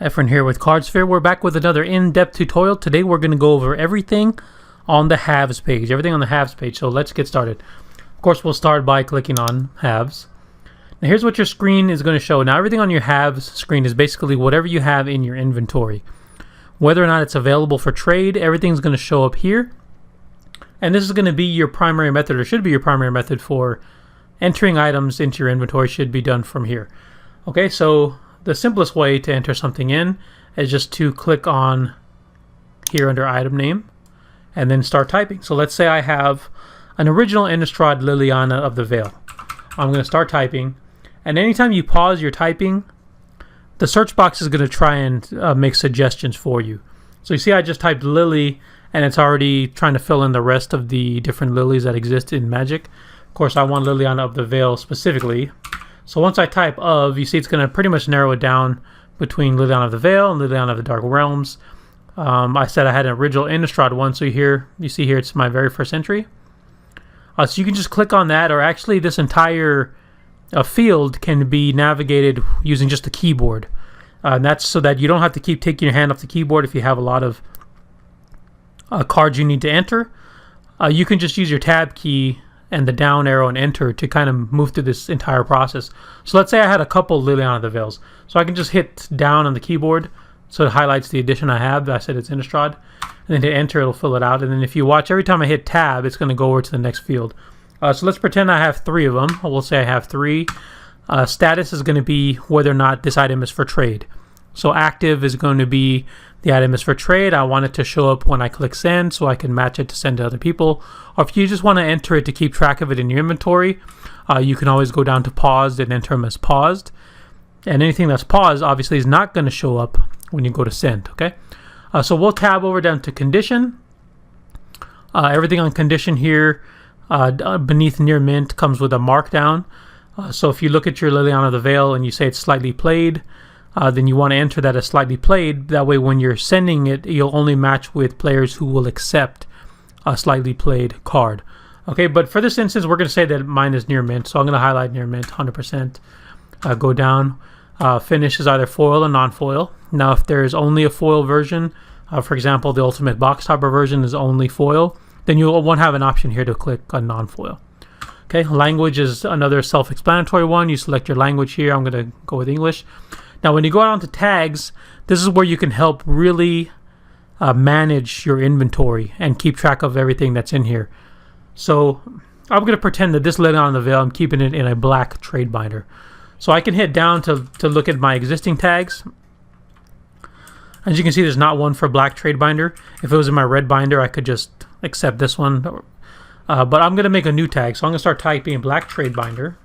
Efren here with Cardsphere. We're back with another in-depth tutorial. Today we're going to go over everything on the halves page. So let's get started. Of course, we'll start by clicking on halves. Now here's what your screen is going to show. Now everything on your halves screen is basically whatever you have in your inventory. Whether or not it's available for trade, everything's going to show up here. And this is going to be your primary method, or should be your primary method for entering items into your inventory. Should be done from here. Okay, so the simplest way to enter something in is just to click on here under item name and then start typing. So let's say I have an original Innistrad Liliana of the Veil. I'm going to start typing, and anytime you pause your typing, the search box is going to try and make suggestions for you. So you see I just typed Lily and it's already trying to fill in the rest of the different lilies that exist in Magic. Of course, I want Liliana of the Veil specifically. So once I type of, you see it's going to pretty much narrow it down between Liliana of the Veil and Liliana of the Dark Realms. I said I had an original Innistrad one, so you see here it's my very first entry. So you can just click on that, or actually this entire field can be navigated using just the keyboard. And that's so that you don't have to keep taking your hand off the keyboard if you have a lot of cards you need to enter. You can just use your tab key and the down arrow and enter to kind of move through this entire process. So let's say I had a couple Liliana of the Veils. So I can just hit down on the keyboard so it highlights the edition I have. I said it's Innistrad. And then hit enter, it'll fill it out. And then if you watch, every time I hit tab, it's going to go over to the next field. So let's pretend I have 3 of them. We'll say I have 3. Status is going to be whether or not this item is for trade. So active is going to be the item is for trade. I want it to show up when I click send so I can match it to send to other people. Or if you just want to enter it to keep track of it in your inventory, you can always go down to paused and enter them as paused. And anything that's paused obviously is not going to show up when you go to send. Okay, so we'll tab over down to condition. Everything on condition here beneath near mint comes with a markdown. So if you look at your Liliana of the Veil and you say it's slightly played, then you want to enter that as slightly played. That way when you're sending it, you'll only match with players who will accept a slightly played card. Okay, but for this instance, we're going to say that mine is near mint. So I'm going to highlight near mint, 100%. Go down. Finish is either foil or non-foil. Now if there is only a foil version, for example, the ultimate box topper version is only foil, then you won't have an option here to click on non-foil. Okay, language is another self-explanatory one. You select your language here. I'm going to go with English. Now when you go on to tags, this is where you can help really manage your inventory and keep track of everything that's in here. So I'm going to pretend that this Liliana of the Veil, I'm keeping it in a black trade binder. So I can hit down to look at my existing tags. As you can see, there's not one for black trade binder. If it was in my red binder, I could just accept this one. But I'm going to make a new tag. So I'm going to start typing black trade binder.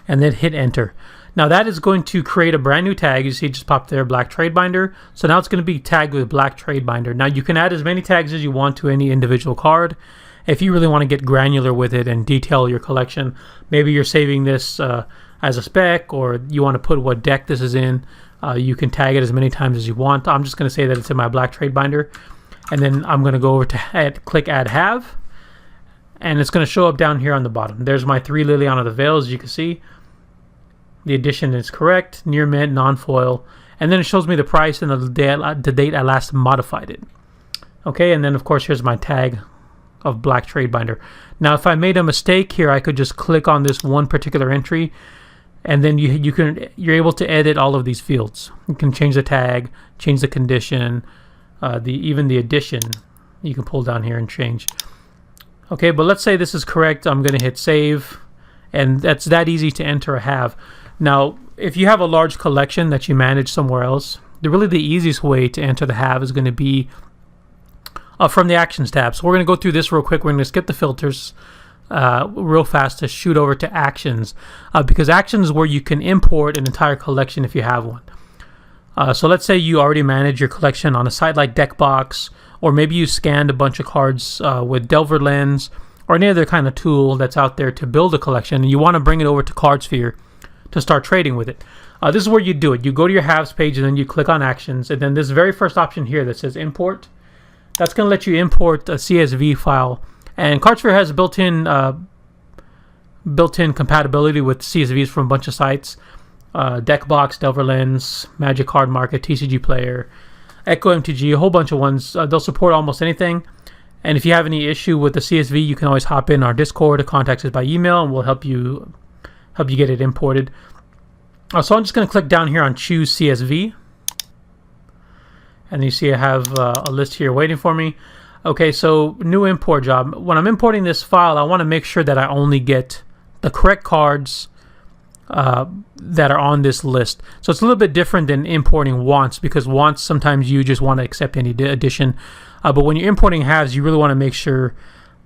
And then hit enter. Now that is going to create a brand new tag. You see it just popped there, black trade binder. So now it's going to be tagged with black trade binder. Now you can add as many tags as you want to any individual card. If you really want to get granular with it and detail your collection, maybe you're saving this as a spec, or you want to put what deck this is in, you can tag it as many times as you want. I'm just going to say that it's in my black trade binder. And then I'm going to go over to click add have. And it's going to show up down here on the bottom. There's my 3 Liliana of the Veil, as you can see. The edition is correct, near mint, non-foil, and then it shows me the price and the date I last modified it. Okay, and then of course here's my tag of black trade binder. Now if I made a mistake here, I could just click on this one particular entry, and then you're able to edit all of these fields. You can change the tag, change the condition, even the edition. You can pull down here and change. Okay, but let's say this is correct. I'm going to hit save, and that's that easy to enter a have. Now, if you have a large collection that you manage somewhere else, the easiest way to enter the have is going to be from the Actions tab. So we're going to go through this real quick. We're going to skip the filters real fast to shoot over to Actions, because Actions is where you can import an entire collection if you have one. So let's say you already manage your collection on a site like Deckbox, or maybe you scanned a bunch of cards with Delver Lens, or any other kind of tool that's out there to build a collection, and you want to bring it over to Cardsphere to start trading with it. This is where you do it. You go to your halves page and then you click on Actions, and then this very first option here that says import, that's going to let you import a CSV file. And Cardsphere has built-in compatibility with CSVs from a bunch of sites. Deck Box, Delver Lens, Magic Card Market, TCG Player, Echo MTG, a whole bunch of ones. They'll support almost anything. And if you have any issue with the CSV, you can always hop in our Discord or contact us by email, and we'll help you get it imported. So I'm just going to click down here on Choose CSV. And you see I have a list here waiting for me. Okay, so new import job. When I'm importing this file, I want to make sure that I only get the correct cards that are on this list. So it's a little bit different than importing wants, because wants sometimes you just want to accept any addition. But when you're importing halves, you really want to make sure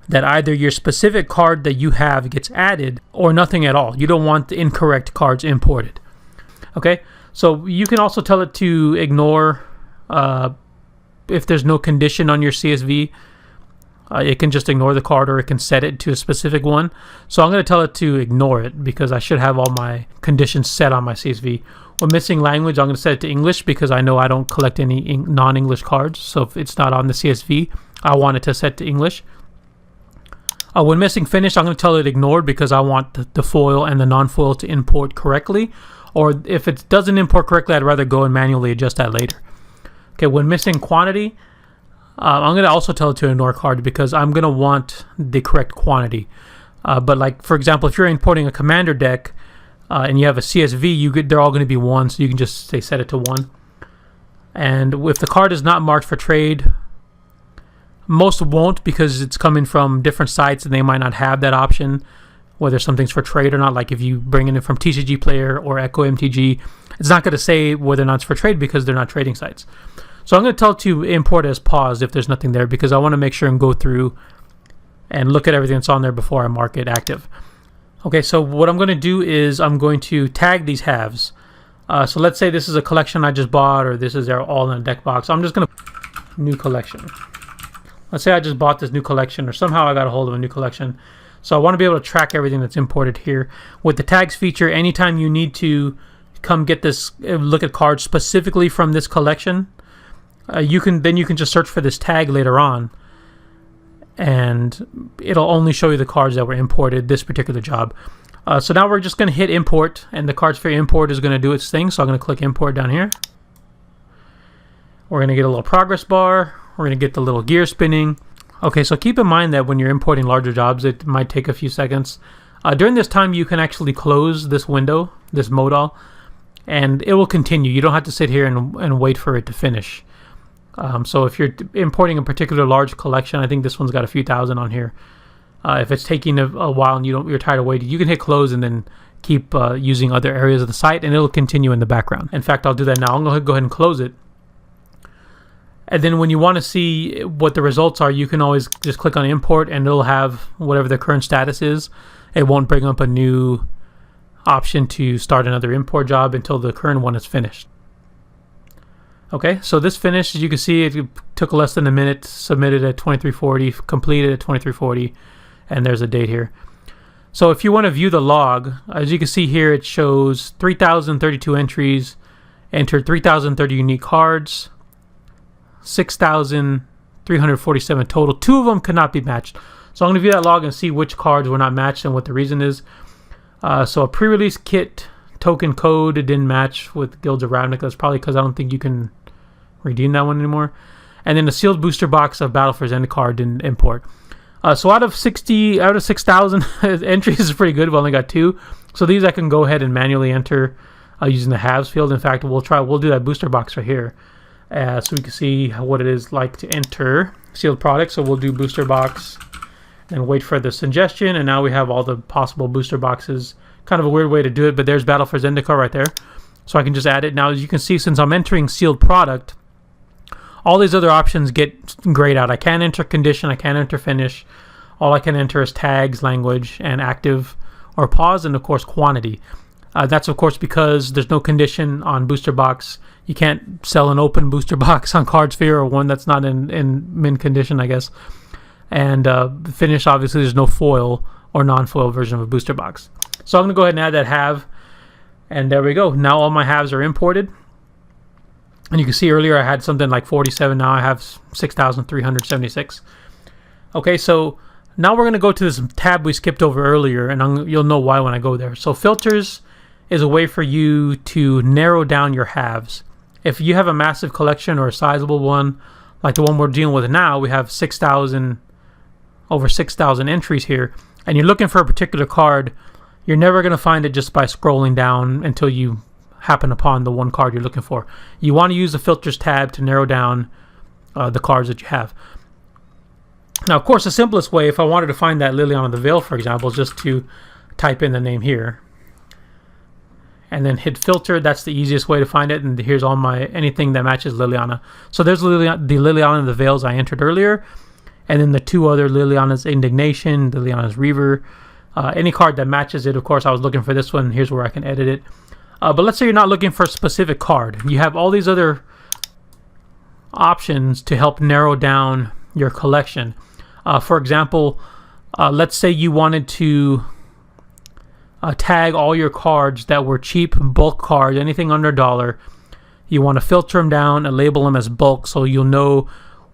that either your specific card that you have gets added or nothing at all. You don't want the incorrect cards imported. Okay, so you can also tell it to ignore if there's no condition on your CSV. It can just ignore the card, or it can set it to a specific one. So I'm going to tell it to ignore it because I should have all my conditions set on my CSV. When missing language, I'm going to set it to English because I know I don't collect any non-English cards. So if it's not on the CSV, I want it to set to English. When missing finish, I'm going to tell it ignored because I want the foil and the non-foil to import correctly. Or if it doesn't import correctly, I'd rather go and manually adjust that later. Okay, when missing quantity, I'm going to also tell it to ignore card because I'm going to want the correct quantity. But like, for example, if you're importing a commander deck and you have a CSV, they're all going to be 1, so you can just say set it to 1. And if the card is not marked for trade, most won't because it's coming from different sites and they might not have that option, whether something's for trade or not. Like if you bring it in from TCG Player or Echo MTG, it's not going to say whether or not it's for trade because they're not trading sites. So I'm going to tell it to import as paused if there's nothing there, because I want to make sure and go through and look at everything that's on there before I mark it active. Okay, so what I'm going to do is I'm going to tag these halves. So let's say this is a collection I just bought, or this is all in a deck box. I'm just going to new collection. Let's say I just bought this new collection, or somehow I got a hold of a new collection. So I want to be able to track everything that's imported here. With the tags feature, anytime you need to come get this, look at cards specifically from this collection, you can just search for this tag later on, and it'll only show you the cards that were imported this particular job. So now we're just going to hit import, and the Cardsphere import is going to do its thing. So I'm going to click import down here. We're going to get a little progress bar. We're going to get the little gear spinning. Okay, so keep in mind that when you're importing larger jobs, it might take a few seconds. During this time, you can actually close this window, this modal, and it will continue. You don't have to sit here and wait for it to finish. So if you're importing a particular large collection, I think this one's got a few thousand on here. If it's taking a while and you're tired of waiting, you can hit close and then keep using other areas of the site, and it'll continue in the background. In fact, I'll do that now. I'm going to go ahead and close it. And then when you want to see what the results are, you can always just click on import, and it'll have whatever the current status is. It won't bring up a new option to start another import job until the current one is finished. Okay, so this finished. As you can see, it took less than a minute, submitted at 2340, completed at 2340, and there's a date here. So if you want to view the log, as you can see here, it shows 3,032 entries, entered 3,030 unique cards, 6,347 total. 2 of them could not be matched. So I'm going to view that log and see which cards were not matched and what the reason is. So a pre-release kit token code, it didn't match with Guilds of Ravnica. That's probably because I don't think you can redeem that one anymore. And then the sealed booster box of Battle for Zendikar didn't import. So out of 6,000 entries is pretty good. We only got 2. So these I can go ahead and manually enter using the halves field. In fact, we'll do that booster box right here. So we can see what it is like to enter sealed products. So we'll do booster box and wait for the suggestion. And now we have all the possible booster boxes. Kind of a weird way to do it, but there's Battle for Zendikar right there. So I can just add it. Now, as you can see, since I'm entering sealed product, all these other options get grayed out. I can't enter condition. I can't enter finish. All I can enter is tags, language, and active or pause, and of course quantity. That's of course because there's no condition on booster box. You can't sell an open booster box on Cardsphere, or one that's not in mint condition, I guess. And finish, obviously, there's no foil or non-foil version of a booster box. So I'm going to go ahead and add that halve, and there we go. Now all my halves are imported. And you can see earlier I had something like 47. Now I have 6,376. Okay, so now we're going to go to this tab we skipped over earlier, and you'll know why when I go there. So filters is a way for you to narrow down your halves. If you have a massive collection or a sizable one, like the one we're dealing with now, we have over 6,000 entries here, and you're looking for a particular card, you're never going to find it just by scrolling down until you happen upon the one card you're looking for. You want to use the filters tab to narrow down the cards that you have. Now, of course, the simplest way, if I wanted to find that Liliana the Veil, for example, is just to type in the name here and then hit filter. That's the easiest way to find it, and here's all my anything that matches Liliana. So there's the Liliana the Veils I entered earlier, and then the two other Liliana's Indignation, Liliana's Reaver, any card that matches it. Of course, I was looking for this one. Here's where I can edit it. But let's say you're not looking for a specific card. You have all these other options to help narrow down your collection. For example, let's say you wanted to tag all your cards that were cheap bulk cards, anything under $1. You want to filter them down and label them as bulk, so you'll know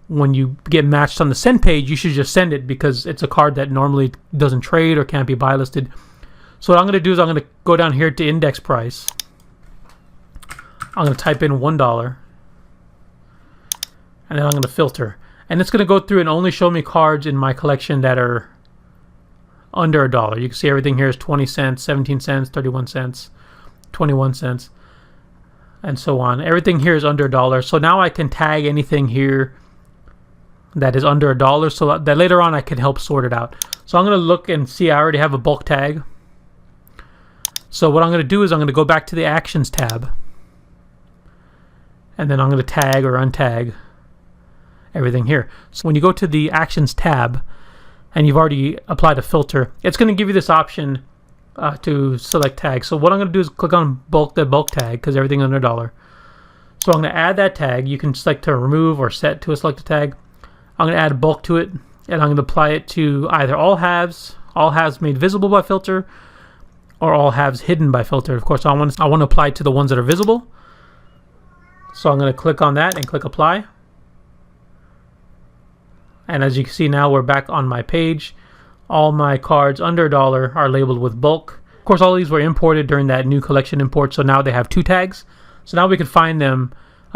when you get matched on the send page, you should just send it because it's a card that normally doesn't trade or can't be buy listed. So what I'm going to do is I'm going to go down here to index price. I'm going to type in $1, and then I'm going to filter. And it's going to go through and only show me cards in my collection that are under $1. You can see everything here is 20 cents, 17 cents, 31 cents, 21 cents, and so on. Everything here is under $1. So now I can tag anything here that is under $1 so that later on I can help sort it out. So I'm going to look and see I already have a bulk tag. So what I'm going to do is I'm going to go back to the Actions tab, and then I'm going to tag or untag everything here. So when you go to the Actions tab and you've already applied a filter, it's going to give you this option to select tag. So what I'm going to do is click on the bulk tag because everything's under $1. So I'm going to add that tag. You can select to remove or set to a selected tag. I'm going to add bulk to it, and I'm going to apply it to either all halves made visible by filter, or all halves hidden by filter. Of course, I want to apply it to the ones that are visible. So I'm going to click on that and click apply. And as you can see now, we're back on my page. All my cards under $1 are labeled with bulk. Of course, all these were imported during that new collection import, so now they have 2 tags. So now we can find them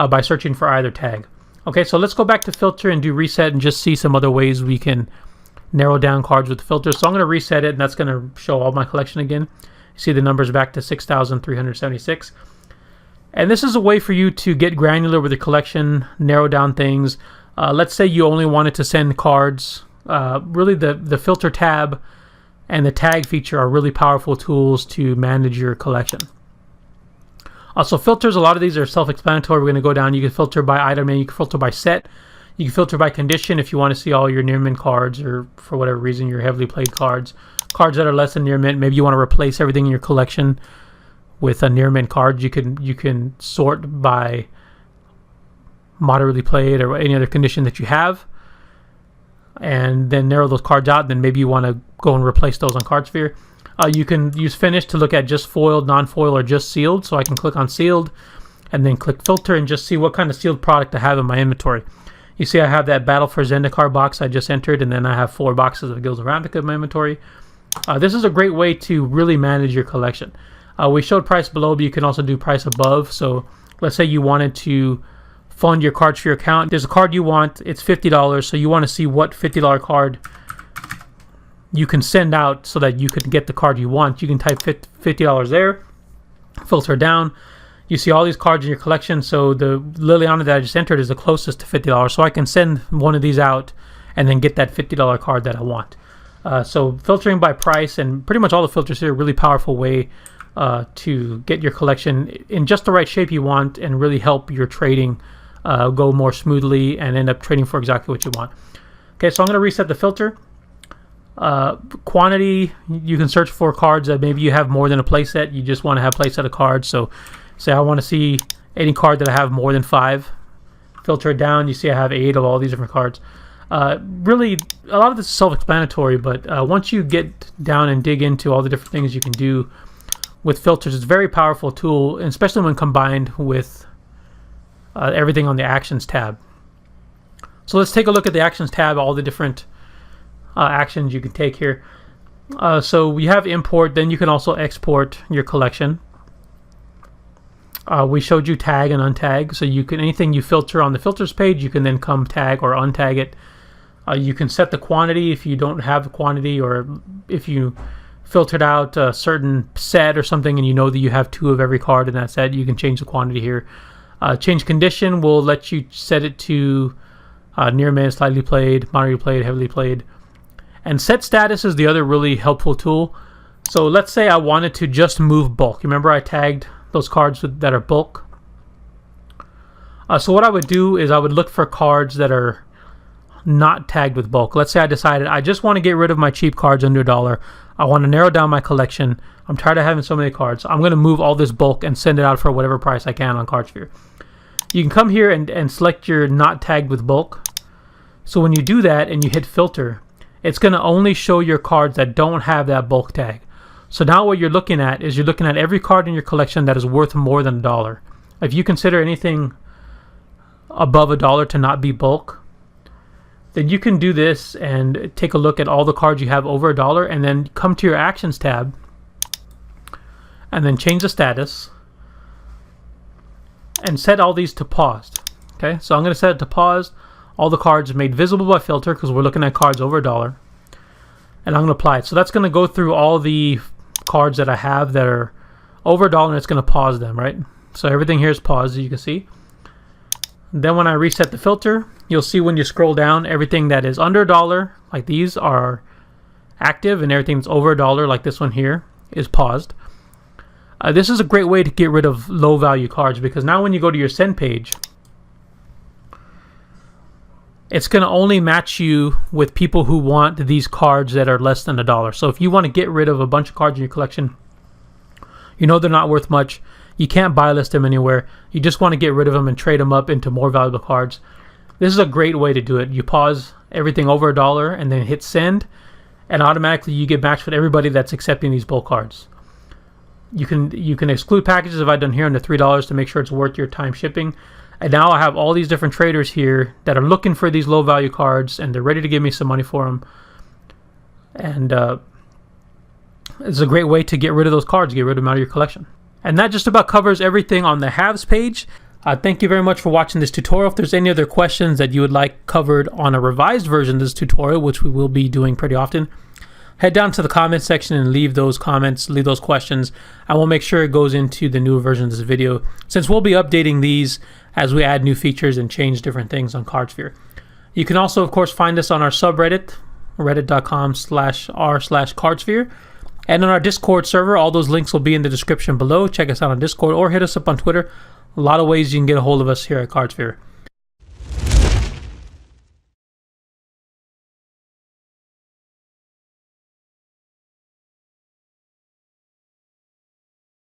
by searching for either tag. Okay, so let's go back to filter and do reset and just see some other ways we can narrow down cards with the filter. So I'm going to reset it, and that's going to show all my collection again. You see the numbers back to 6,376. And this is a way for you to get granular with your collection, narrow down things. Let's say you only wanted to send cards. Really, the filter tab and the tag feature are really powerful tools to manage your collection. Also, filters, a lot of these are self-explanatory. We're going to go down. You can filter by item name. You can filter by set. You can filter by condition if you want to see all your near mint cards, or for whatever reason, your heavily played cards. Cards that are less than near mint. Maybe you want to replace everything in your collection with a near mint card. You can sort by moderately played or any other condition that you have, and then narrow those cards out. Then maybe you want to go and replace those on Cardsphere. You can use finish to look at just foiled, non-foil, or just sealed. So I can click on sealed and then click filter and just see what kind of sealed product I have in my inventory. You see I have that Battle for Zendikar box I just entered, and then I have 4 boxes of Guilds of Ravnica in my inventory. This is a great way to really manage your collection. We showed price below, but you can also do price above. So let's say you wanted to fund your Cardsphere account. There's a card you want, it's $50, so you want to see what $50 card you can send out so that you can get the card you want. You can type $50 there, filter down. You see all these cards in your collection, so the Liliana that I just entered is the closest to $50, so I can send one of these out and then get that $50 card that I want. So filtering by price and pretty much all the filters here are a really powerful way to get your collection in just the right shape you want and really help your trading go more smoothly and end up trading for exactly what you want. Okay, so I'm going to reset the filter. Quantity, you can search for cards that maybe you have more than a playset. You just want to have a playset of cards. So say I want to see any card that I have more than 5. Filter it down. You see I have 8 of all these different cards. Really, a lot of this is self-explanatory, but once you get down and dig into all the different things you can do with filters, it's a very powerful tool, especially when combined with everything on the Actions tab. So let's take a look at the Actions tab, all the different actions you can take here. So we have import, then you can also export your collection. We showed you tag and untag, so you can, anything you filter on the filters page, you can then come tag or untag it. You can set the quantity if you don't have a quantity, or if you filtered out a certain set or something and you know that you have 2 of every card in that set, you can change the quantity here. Change condition will let you set it to near miss, lightly played, moderately played, heavily played. And set status is the other really helpful tool. So let's say I wanted to just move bulk. Remember I tagged those cards that are bulk. So what I would do is I would look for cards that are not tagged with bulk. Let's say I decided I just want to get rid of my cheap cards under $1. I want to narrow down my collection. I'm tired of having so many cards. I'm going to move all this bulk and send it out for whatever price I can on Cardsphere. You can come here and select your not tagged with bulk. So when you do that and you hit filter, it's going to only show your cards that don't have that bulk tag. So now what you're looking at is you're looking at every card in your collection that is worth more than $1. If you consider anything above $1 to not be bulk, then you can do this and take a look at all the cards you have over $1 and then come to your actions tab and then change the status and set all these to paused. Okay, so I'm going to set it to paused. All the cards made visible by filter because we're looking at cards over $1, and I'm going to apply it. So that's going to go through all the cards that I have that are over $1 and it's going to pause them, right? So everything here is paused, as you can see. Then when I reset the filter, you'll see when you scroll down, everything that is under $1, like these, are active, and everything that's over $1, like this one here, is paused. This is a great way to get rid of low value cards, because now when you go to your send page, it's going to only match you with people who want these cards that are less than $1. So if you want to get rid of a bunch of cards in your collection, you know they're not worth much, you can't buy list them anywhere, you just want to get rid of them and trade them up into more valuable cards, this is a great way to do it. You pause everything over $1 and then hit send, and automatically you get matched with everybody that's accepting these bulk cards. You can exclude packages if I've done here under $3 to make sure it's worth your time shipping. And now I have all these different traders here that are looking for these low value cards, and they're ready to give me some money for them. And it's a great way to get rid of those cards, get rid of them out of your collection. And that just about covers everything on the halves page. Thank you very much for watching this tutorial. If there's any other questions that you would like covered on a revised version of this tutorial, which we will be doing pretty often, head down to the comment section and leave those comments, leave those questions. I will make sure it goes into the new version of this video, since we'll be updating these as we add new features and change different things on Cardsphere. You can also, of course, find us on our subreddit, reddit.com/r/Cardsphere. And on our Discord server, all those links will be in the description below. Check us out on Discord or hit us up on Twitter. A lot of ways you can get a hold of us here at Cardsphere.